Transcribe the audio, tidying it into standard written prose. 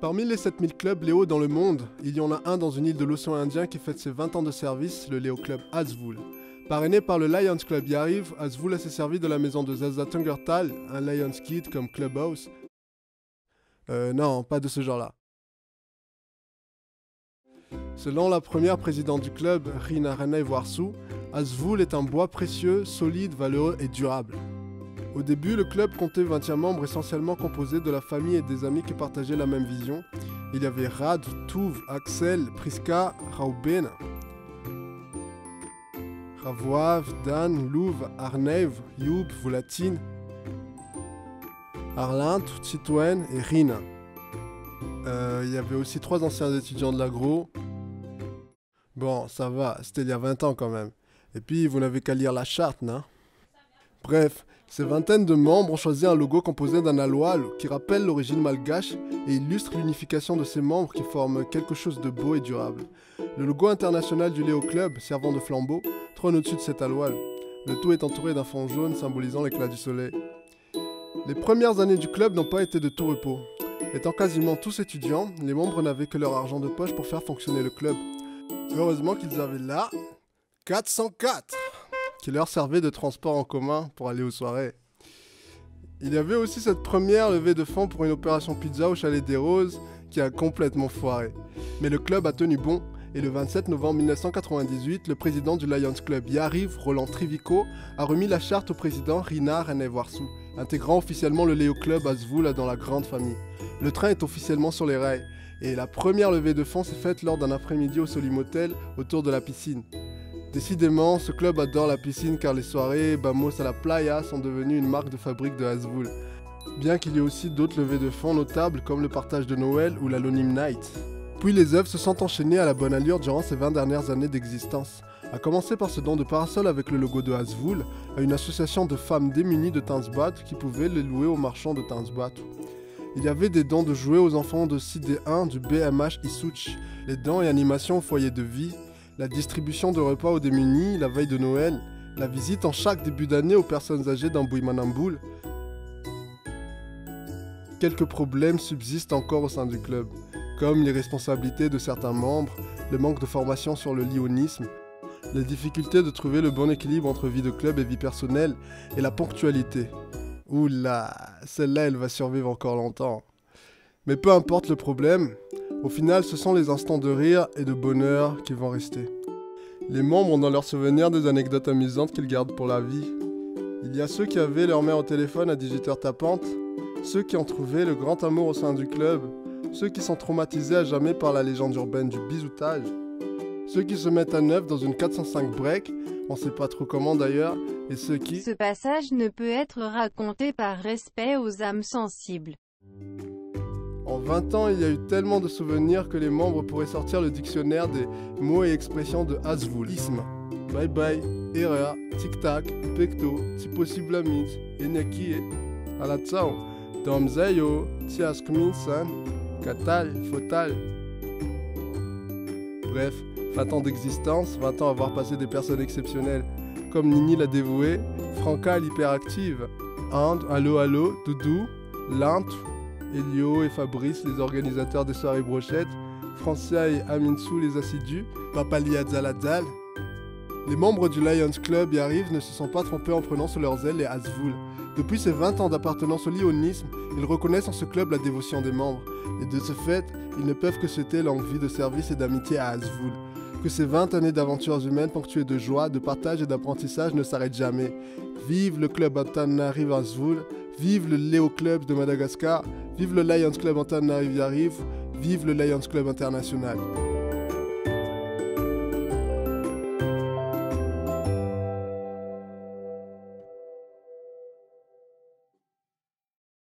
Parmi les 7000 clubs Léo dans le monde, il y en a un dans une île de l'océan Indien qui fête ses 20 ans de service, le Léo Club Azvul. Parrainé par le Lions Club Yariv, Azvul s'est servi de la maison de Zaza Tungertal, un Lions Kid comme Clubhouse. Non, pas de ce genre-là. Selon la première présidente du club, Rina Renay-Warsu, Azvul est un bois précieux, solide, valeureux et durable. Au début, le club comptait 21 membres essentiellement composés de la famille et des amis qui partageaient la même vision. Il y avait Rad, Tuv, Axel, Priska, Rauben, Ravoav, Dan, Louv, Arnev, Youb, Volatine, Arlint, Titoen et Rina. Il y avait aussi 3 anciens étudiants de l'agro. Bon, ça va, c'était il y a 20 ans quand même. Et puis, vous n'avez qu'à lire la charte, non? Bref, ces vingtaines de membres ont choisi un logo composé d'un aloal qui rappelle l'origine malgache et illustre l'unification de ces membres qui forment quelque chose de beau et durable. Le logo international du Léo Club, servant de flambeau, trône au-dessus de cet aloal. Le tout est entouré d'un fond jaune symbolisant l'éclat du soleil. Les premières années du club n'ont pas été de tout repos. Étant quasiment tous étudiants, les membres n'avaient que leur argent de poche pour faire fonctionner le club. Heureusement qu'ils avaient là 404 qui leur servait de transport en commun pour aller aux soirées. Il y avait aussi cette première levée de fonds pour une opération pizza au Chalet des Roses qui a complètement foiré. Mais le club a tenu bon et le 27 novembre 1998, le président du Lions Club Yariv, Roland Trivico, a remis la charte au président Rina Renay-Warsu, intégrant officiellement le Léo Club Azvul dans la grande famille. Le train est officiellement sur les rails et la première levée de fonds s'est faite lors d'un après-midi au Solim Hotel autour de la piscine. Décidément, ce club adore la piscine car les soirées Bamos à la playa sont devenues une marque de fabrique de Azvul. Bien qu'il y ait aussi d'autres levées de fonds notables comme le partage de Noël ou l'Anonyme Night. Puis les œuvres se sont enchaînées à la bonne allure durant ces 20 dernières années d'existence. À commencer par ce don de parasol avec le logo de Azvul à une association de femmes démunies de Tanzbat qui pouvaient les louer aux marchands de Tanzbat. Il y avait des dons de jouets aux enfants de CD1 du BMH Issouch, les dons et animations au foyer de vie, la distribution de repas aux démunis, la veille de Noël, la visite en chaque début d'année aux personnes âgées d'Ambouimanamboul. Quelques problèmes subsistent encore au sein du club, comme les responsabilités de certains membres, le manque de formation sur le lionisme, les difficultés de trouver le bon équilibre entre vie de club et vie personnelle, et la ponctualité. Oula, celle-là elle va survivre encore longtemps. Mais peu importe le problème, au final ce sont les instants de rire et de bonheur qui vont rester. Les membres ont dans leur souvenir des anecdotes amusantes qu'ils gardent pour la vie. Il y a ceux qui avaient leur mère au téléphone à 18h tapante, ceux qui ont trouvé le grand amour au sein du club, ceux qui sont traumatisés à jamais par la légende urbaine du bisoutage, ceux qui se mettent à neuf dans une 405 break, on sait pas trop comment d'ailleurs, et ceux qui... Ce passage ne peut être raconté par respect aux âmes sensibles. En 20 ans, il y a eu tellement de souvenirs que les membres pourraient sortir le dictionnaire des mots et expressions de Azvulisme. Bye bye, erreur, tic-tac, pecto, si possible amis, enaki, alatsao, domzayo, tiaskminsan, katal, fotal. Bref, 20 ans d'existence, 20 ans à avoir passé des personnes exceptionnelles, comme Nini la dévouée, Franca l'hyperactive, And, Allo Allo, Doudou, Lint, Elio et Fabrice les organisateurs des soirées brochettes, Francia et Aminsou les assidus, Papali Adzaladzal. Les membres du Lions Club Yariv ne se sont pas trompés en prenant sous leurs ailes les Azvul. Depuis ses 20 ans d'appartenance au lionisme, ils reconnaissent en ce club la dévotion des membres, et de ce fait, ils ne peuvent que souhaiter longue vie de service et d'amitié à Azvul. Que ces 20 années d'aventures humaines ponctuées de joie, de partage et d'apprentissage ne s'arrêtent jamais. Vive le club Antananarive Azvul, vive le Léo Club de Madagascar, vive le Lions Club Antananarive Yariv, vive le Lions Club International.